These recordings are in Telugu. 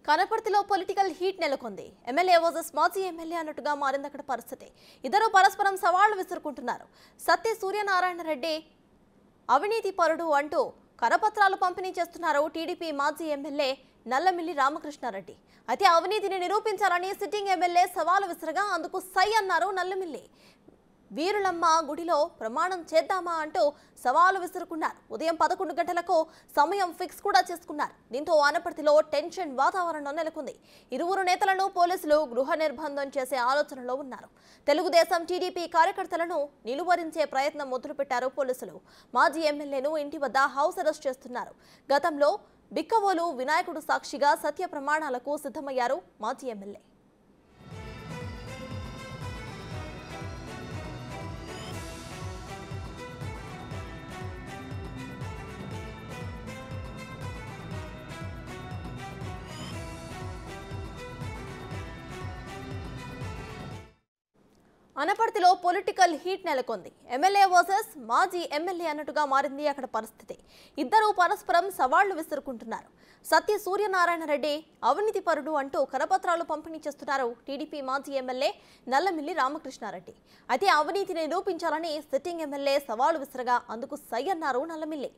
కనపర్తిలో పొలిటికల్ హీట్ నెలకొంది. ఎమ్మెల్యే వర్సెస్ మాజీ ఎమ్మెల్యే అన్నట్టుగా మారింది అక్కడ పరిస్థితి. ఇద్దరు పరస్పరం సవాళ్లు విసురుకుంటున్నారు. సత్య సూర్యనారాయణ రెడ్డి అవినీతి పరుడు అంటూ కరపత్రాలు పంపిణీ చేస్తున్నారు టీడీపీ మాజీ ఎమ్మెల్యే నల్లమిల్లి రామకృష్ణారెడ్డి. అయితే అవినీతిని నిరూపించాలని సిట్టింగ్ ఎమ్మెల్యే సవాలు విసరగా అందుకు సై అన్నారు నల్లమిల్లి. వీరులమ్మ గుడిలో ప్రమాణం చేద్దామా అంటూ సవాలు విసురుకున్నారు. ఉదయం 11 గంటలకు సమయం ఫిక్స్ కూడా చేసుకున్నారు. దీంతో ఆనపర్తిలో టెన్షన్ వాతావరణం నెలకొంది. ఇరువురు నేతలను పోలీసులు గృహ నిర్బంధం చేసే ఆలోచనలో ఉన్నారు. తెలుగుదేశం టీడీపీ కార్యకర్తలను నిలువరించే ప్రయత్నం మొదలుపెట్టారు పోలీసులు. మాజీ ఎమ్మెల్యేను ఇంటి వద్ద హౌస్ అరెస్ట్ చేస్తున్నారు. గతంలో బిక్కవోలు వినాయకుడు సాక్షిగా సత్య ప్రమాణాలకు సిద్ధమయ్యారు మాజీ ఎమ్మెల్యే. అనపర్తిలో పొలిటికల్ హీట్ నెలకొంది. ఎమ్మెల్యే వర్సెస్ మాజీ ఎమ్మెల్యే అన్నట్టుగా మారింది అక్కడ పరిస్థితి. ఇద్దరు పరస్పరం సవాళ్లు విసురుకుంటున్నారు. సత్య సూర్యనారాయణ రెడ్డి అవినీతి పరుడు అంటూ కరపత్రాలు పంపిణీ చేస్తున్నారు టీడీపీ మాజీ ఎమ్మెల్యే నల్లమిల్లి రామకృష్ణారెడ్డి. అయితే అవినీతిని నిరూపించాలని సిట్టింగ్ ఎమ్మెల్యే సవాలు విసరగా అందుకు సై అన్నారు నల్లమిల్లి.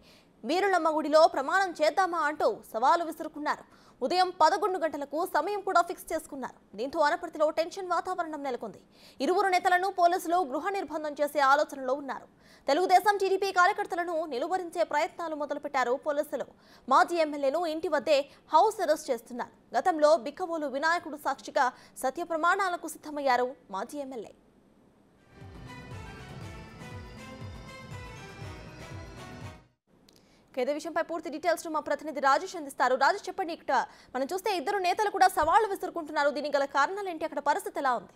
వీరులమ్మ గుడిలో ప్రమాణం చేద్దామా అంటూ సవాలు విసురుకున్నారు. ఉదయం 11 గంటలకు సమయం కూడా ఫిక్స్ చేసుకున్నారు. దీంతో అనపర్తిలో టెన్షన్ వాతావరణం నెలకొంది. ఇరువురు నేతలను పోలీసులు గృహ నిర్బంధం చేసే ఆలోచనలో ఉన్నారు. తెలుగుదేశం టీడీపీ కార్యకర్తలను నిలువరించే ప్రయత్నాలు మొదలుపెట్టారు పోలీసులు. మాజీ ఎమ్మెల్యేను ఇంటి వద్దే హౌస్ అరెస్ట్ చేస్తున్నారు. గతంలో బిక్కవోలు వినాయకుడు సాక్షిగా సత్య ప్రమాణాలకు సిద్ధమయ్యారు మాజీ ఎమ్మెల్యే. ఇదే విషయంపై పూర్తి డీటెయిల్స్ మా ప్రతినిధి రాజేష్ అందిస్తారు. రాజేష్ చెప్పండి, ఇక్కడ మనం చూస్తే ఇద్దరు నేతలు కూడా సవాళ్లు విసురుకుంటున్నారు. దీనికి గల కారణాలు ఏంటి? అక్కడ పరిస్థితి ఎలా ఉంది?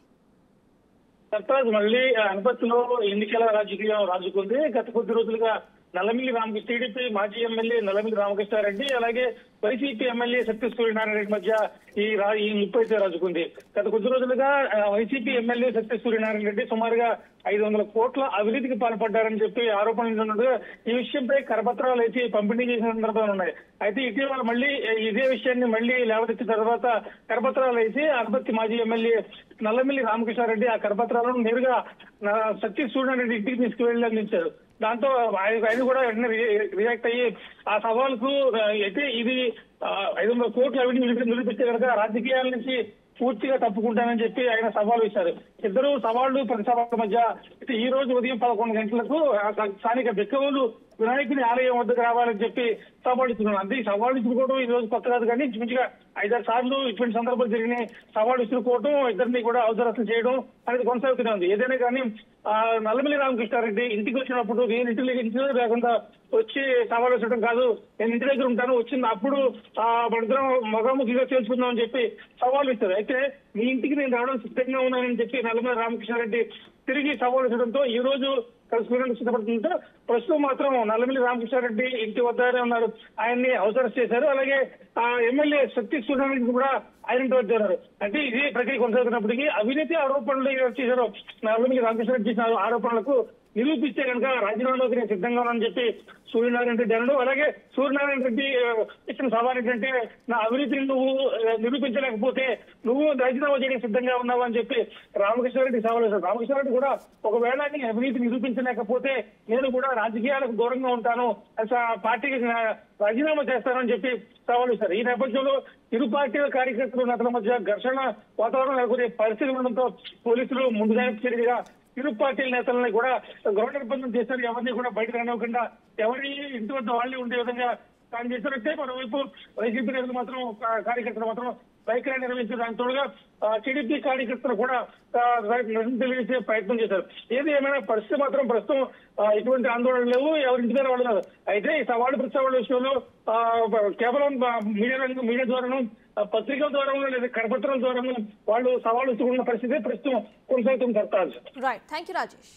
సర్తాజ్ మళ్ళీ అనపర్తిలో ఎన్నికల రాజకీయం రాజుకుంది. గత కొద్ది రోజులుగా నల్లమిల్లి రామకృష్ణ టీడీపీ మాజీ ఎమ్మెల్యే నల్లమిల్లి రామకృష్ణారెడ్డి అలాగే వైసీపీ ఎమ్మెల్యే సత్య సూర్యనారాయణ రెడ్డి మధ్య ఈ ముప్పైతే రాజుకుంది. గత కొద్ది రోజులుగా వైసీపీ ఎమ్మెల్యే సత్య సూర్యనారాయణ రెడ్డి సుమారుగా 500 కోట్ల అవినీతికి పాల్పడ్డారని చెప్పి ఆరోపణలు ఈ విషయంపై కరపత్రాలు అయితే పంపిణీ చేసిన సందర్భాలు ఉన్నాయి. అయితే ఇటీవల మళ్ళీ ఇదే విషయాన్ని మళ్ళీ లేవనెత్తిన తర్వాత కరపత్రాలు అయితే అనపర్తి మాజీ ఎమ్మెల్యే నల్లమిల్లి రామకృష్ణారెడ్డి ఆ కరపత్రాలను నేరుగా సత్య సూర్యనారాయణ రెడ్డి ఇంటికి తీసుకువెళ్ళి అందించారు. దాంతో ఆయన కూడా వెంటనే రియాక్ట్ అయ్యి ఆ సవాల్కు అయితే ఇది 500 కోట్ల అవినీతి నిరూపిస్తే కనుక రాజకీయాల నుంచి పూర్తిగా తప్పుకుంటానని చెప్పి ఆయన సవాల్ ఇచ్చారు. ఇద్దరు సవాళ్లు ప్రతి సవాళ్ళ మధ్య ఈ రోజు ఉదయం 11 గంటలకు స్థానిక బిక్కవోలు వినాయకుని ఆలయం వద్దకు రావాలని చెప్పి సవాల్ ఇస్తున్నారు. అంటే ఈ సవాల్ ఇచ్చుకోవడం ఈ రోజు కొత్త కాదు, కానీ మంచిగా 5-6 సార్లు ఇటువంటి సందర్భాలు జరిగిన సవాల్ ఇచ్చుకోవడం ఇద్దరిని కూడా అవసరం చేయడం అనేది కొనసాగుతూనే ఉంది. ఏదైనా కానీ నల్లమిల్లి రామకృష్ణారెడ్డి ఇంటికి వచ్చినప్పుడు నేను ఇంటిలో లేకుండా వచ్చి సవాల్ విసరడం కాదు, నేను ఇంటి దగ్గర ఉంటాను, వచ్చింది అప్పుడు మనిద్దరం ముఖాముఖిగా తెలుసుకుందాం అని చెప్పి సవాల్ ఇస్తారు. అయితే మీ ఇంటికి నేను రావడం సిద్ధంగా ఉన్నానని చెప్పి నల్లమిల్లి రామకృష్ణారెడ్డి తిరిగి సవాల్ ఇచ్చడంతో ఈ రోజు కలుసుకోవడానికి సిద్ధపడుతుందో ప్రస్తుతం మాత్రం నల్లమిల్లి రామకృష్ణారెడ్డి ఇంటి వద్దనే ఉన్నారు. ఆయన్ని హౌస్ అరెస్ట్ చేశారు. అలాగే ఎమ్మెల్యే సత్య సూర్యనారాయణ కూడా ఆయన ఇంటి వద్ద ఉన్నారు. అంటే ఇది ప్రక్రియ కొనసాగుతున్నప్పటికీ అవినీతి ఆరోపణలు చేశారు నల్లమిల్లి రామకృష్ణారెడ్డి చేసిన ఆరోపణలకు నిరూపిస్తే కనుక రాజీనామాకి నేను సిద్ధంగా ఉన్నానని చెప్పి సూర్యనారాయణ రెడ్డి అన్నాడు. అలాగే సూర్యనారాయణ రెడ్డి ఇచ్చిన సవాల్ ఏంటంటే నా అవినీతిని నువ్వు నిరూపించలేకపోతే నువ్వు రాజీనామా చేయడానికి సిద్ధంగా ఉన్నావు అని చెప్పి రామకృష్ణారెడ్డి సవాల్ చేశారు. రామకృష్ణారెడ్డి కూడా ఒకవేళ అవినీతి నిరూపించలేకపోతే నేను కూడా రాజకీయాలకు దూరంగా ఉంటాను, పార్టీకి రాజీనామా చేస్తానని చెప్పి సవాల్ ఇస్తారు. ఈ నేపథ్యంలో ఇరు పార్టీల కార్యకర్తలు నేతల మధ్య ఘర్షణ వాతావరణం నెలకొనే పరిస్థితి ఉండడంతో పోలీసులు ముందుగా చర్యగా ఇరు పార్టీల నేతలని కూడా గృహ నిర్బంధం చేశారు. ఎవరిని కూడా బయటకు రానివ్వకుండా ఎవరి ఇంటి వద్ద వాళ్ళే ఉండే విధంగా ప్లాన్ చేశారంటే మరోవైపు వైసీపీ నేతలు మాత్రం కార్యకర్తలు మాత్రం బైక్ ర్యాలీ నిర్వహించారు. దాని తోడుగా టీడీపీ కార్యకర్తలు కూడా తెలియజేసే ప్రయత్నం చేశారు. ఏది ఏమైనా పరిస్థితి మాత్రం ప్రస్తుతం ఎటువంటి ఆందోళన లేవు, ఎవరింటి దగ్గర వాళ్ళు. అయితే ఈ సవాళ్ళు ప్రతి సవాళ్ళ విషయంలో కేవలం మీడియా ద్వారాను పత్రికల ద్వారా లేదా కరపత్రాల ద్వారా వాళ్ళు సవాళ్ళు ఇచ్చుకున్న పరిస్థితి ప్రస్తుతం కొనసాగుతుంది. Right, thank you Rajesh.